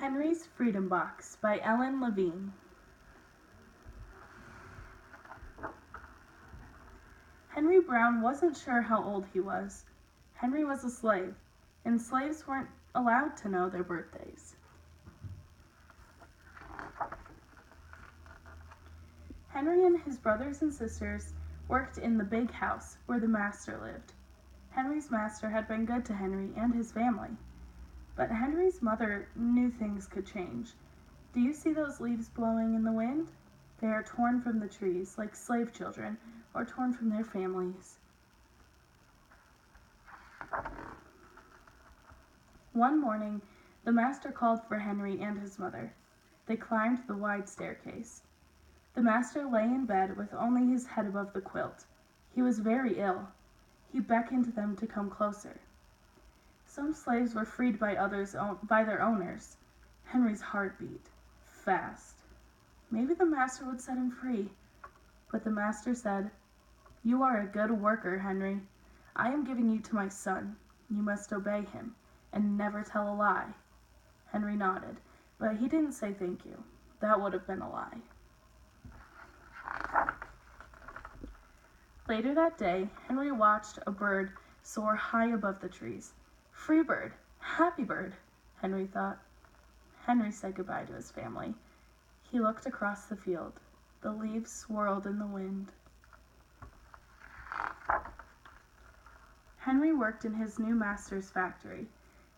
Henry's Freedom Box by Levine. Henry Brown wasn't sure how old he was. Henry was a slave, and slaves weren't allowed to know their birthdays. Henry and his brothers and sisters worked in the big house where the master lived. Henry's master had been good to Henry and his family. But Henry's mother knew things could change. Do you see those leaves blowing in the wind? They are torn from the trees like slave children, or torn from their families. One morning, the master called for Henry and his mother. They climbed the wide staircase. The master lay in bed with only his head above the quilt. He was very ill. He beckoned them to come closer. Some slaves were freed by their owners. Henry's heart beat fast. Maybe the master would set him free. But the master said, "You are a good worker, Henry. I am giving you to my son. You must obey him and never tell a lie." Henry nodded, but he didn't say thank you. That would have been a lie. Later that day, Henry watched a bird soar high above the trees. "Free bird, happy bird," Henry thought. Henry said goodbye to his family. He looked across the field. The leaves swirled in the wind. Henry worked in his new master's factory.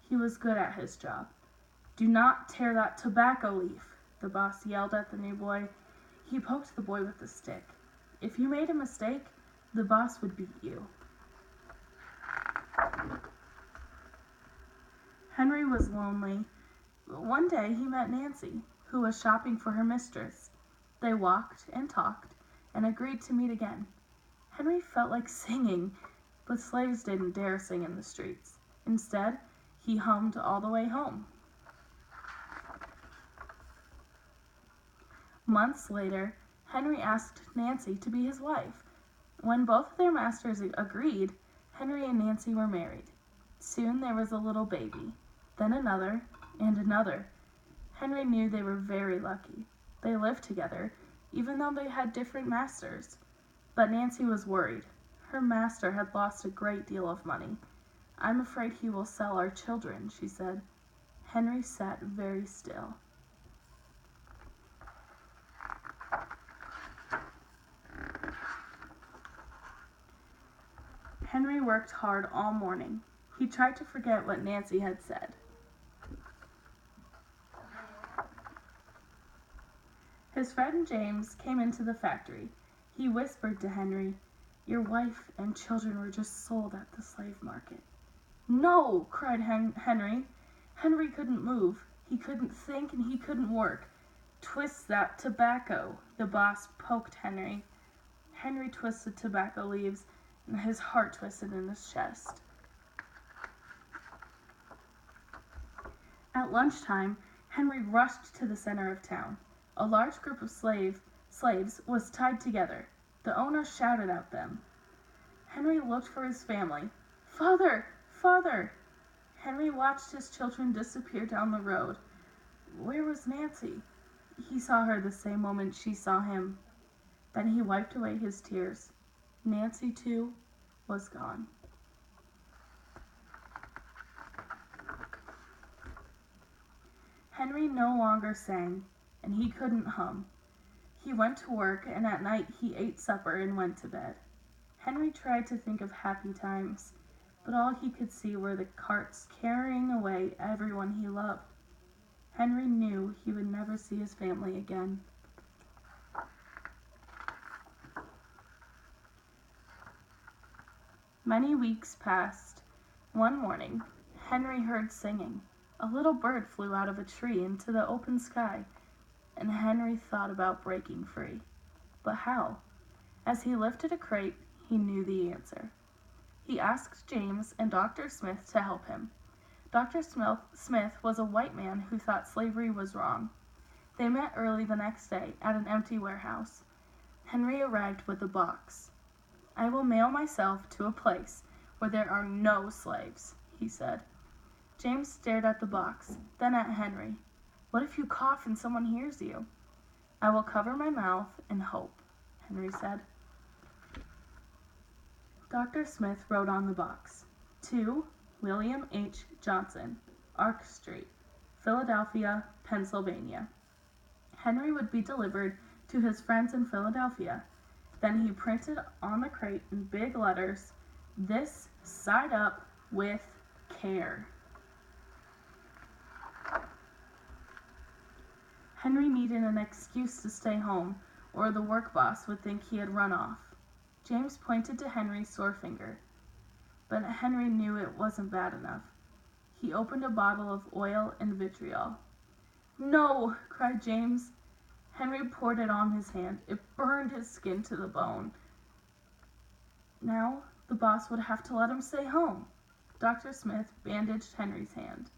He was good at his job. "Do not tear that tobacco leaf," the boss yelled at the new boy. He poked the boy with a stick. If you made a mistake, the boss would beat you. Henry was lonely. One day he met Nancy, who was shopping for her mistress. They walked and talked and agreed to meet again. Henry felt like singing, but slaves didn't dare sing in the streets. Instead, he hummed all the way home. Months later, Henry asked Nancy to be his wife. When both of their masters agreed, Henry and Nancy were married. Soon there was a little baby, then another, and another. Henry knew they were very lucky. They lived together, even though they had different masters. But Nancy was worried. Her master had lost a great deal of money. "I'm afraid he will sell our children," she said. Henry sat very still. Henry worked hard all morning. He tried to forget what Nancy had said. His friend James came into the factory. He whispered to Henry, "Your wife and children were just sold at the slave market." "No!" cried Henry. Henry couldn't move. He couldn't think and he couldn't work. "Twist that tobacco," the boss poked Henry. Henry twisted tobacco leaves, and his heart twisted in his chest. At lunchtime, Henry rushed to the center of town. A large group of slaves was tied together. The owner shouted at them. Henry looked for his family. "Father! Father!" Henry watched his children disappear down the road. Where was Nancy? He saw her the same moment she saw him. Then he wiped away his tears. Nancy, too, was gone. Henry no longer sang, and he couldn't hum. He went to work, and at night he ate supper and went to bed. Henry tried to think of happy times, but all he could see were the carts carrying away everyone he loved. Henry knew he would never see his family again. Many weeks passed. One morning, Henry heard singing. A little bird flew out of a tree into the open sky, and Henry thought about breaking free. But how? As he lifted a crate, he knew the answer. He asked James and Dr. Smith to help him. Dr. Smith was a white man who thought slavery was wrong. They met early the next day at an empty warehouse. Henry arrived with a box. "I will mail myself to a place where there are no slaves," he said. James stared at the box, then at Henry. What if you cough and someone hears you? I will cover my mouth and hope, Henry said. Dr. Smith wrote on the box, to William H. Johnson, Ark Street, Philadelphia, Pennsylvania. Henry would be delivered to his friends in Philadelphia. Then he printed on the crate in big letters, "This side up with care." Henry needed an excuse to stay home, or the work boss would think he had run off. James pointed to Henry's sore finger, but Henry knew it wasn't bad enough. He opened a bottle of oil and vitriol. "No!" cried James. Henry poured it on his hand. It burned his skin to the bone. Now the boss would have to let him stay home. Dr. Smith bandaged Henry's hand.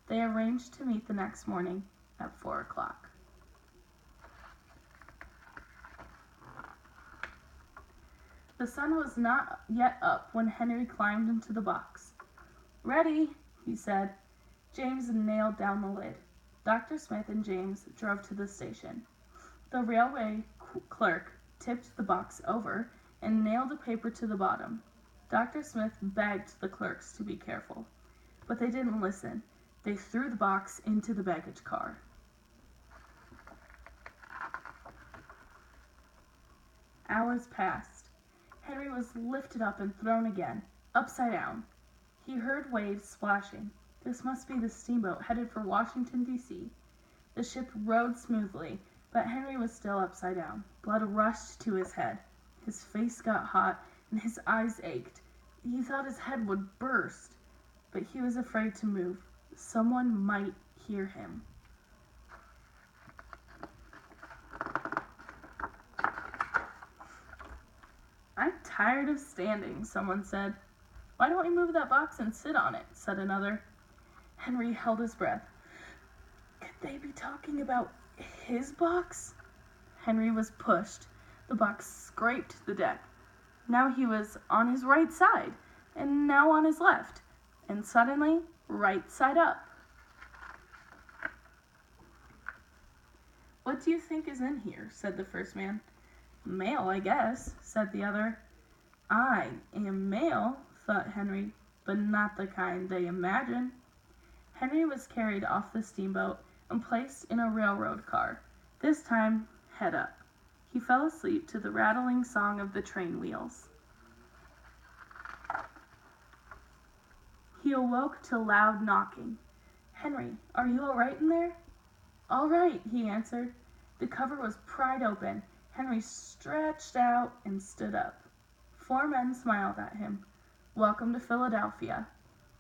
They arranged to meet the next morning at 4 o'clock. The sun was not yet up when Henry climbed into the box. "Ready," he said. James nailed down the lid. Dr. Smith and James drove to the station. The railway clerk tipped the box over and nailed a paper to the bottom. Dr. Smith begged the clerks to be careful, but they didn't listen. They threw the box into the baggage car. Hours passed. Henry was lifted up and thrown again, upside down. He heard waves splashing. This must be the steamboat headed for Washington, D.C. The ship rode smoothly, but Henry was still upside down. Blood rushed to his head. His face got hot, and his eyes ached. He thought his head would burst, but he was afraid to move. Someone might hear him. "I'm tired of standing," someone said. "Why don't we move that box and sit on it?" said another. Henry held his breath. Could they be talking about his box? Henry was pushed. The box scraped the deck. Now he was on his right side, and now on his left, and suddenly right side up. "What do you think is in here?" said the first man. "Mail, I guess," said the other. "I am mail," thought Henry, "but not the kind they imagine." Henry was carried off the steamboat and placed in a railroad car, this time head up. He fell asleep to the rattling song of the train wheels. He awoke to loud knocking. "Henry, are you all right in there?" "All right," he answered. The cover was pried open. Henry stretched out and stood up. 4 men smiled at him. "Welcome to Philadelphia."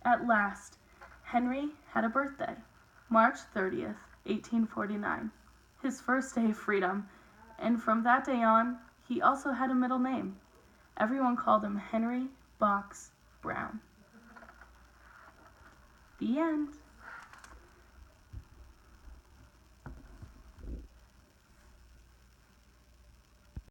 At last, Henry had a birthday, March 30th, 1849, his first day of freedom, and from that day on, he also had a middle name. Everyone called him Henry Box Brown. The end.